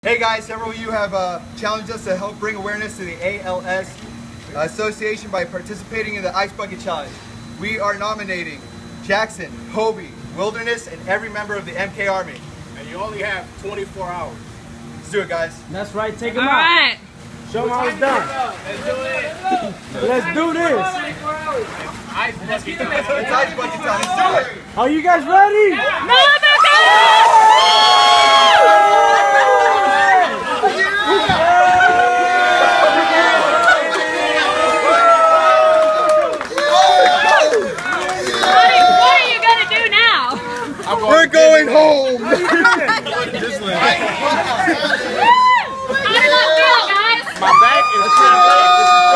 Hey guys, several of you have challenged us to help bring awareness to the ALS Association by participating in the Ice Bucket Challenge. We are nominating Jackson, Hobie, Wilderness, and every member of the MK Army. And you only have 24 hours. Let's do it, guys. That's right, take them out. Alright. Show them how it's done. Let's do it. Let's do this. Ice bucket time. It's Ice Bucket time. Let's do it. Are you guys ready? Malibu What are you gonna do now? We're going home. How did that feel, guys? My back is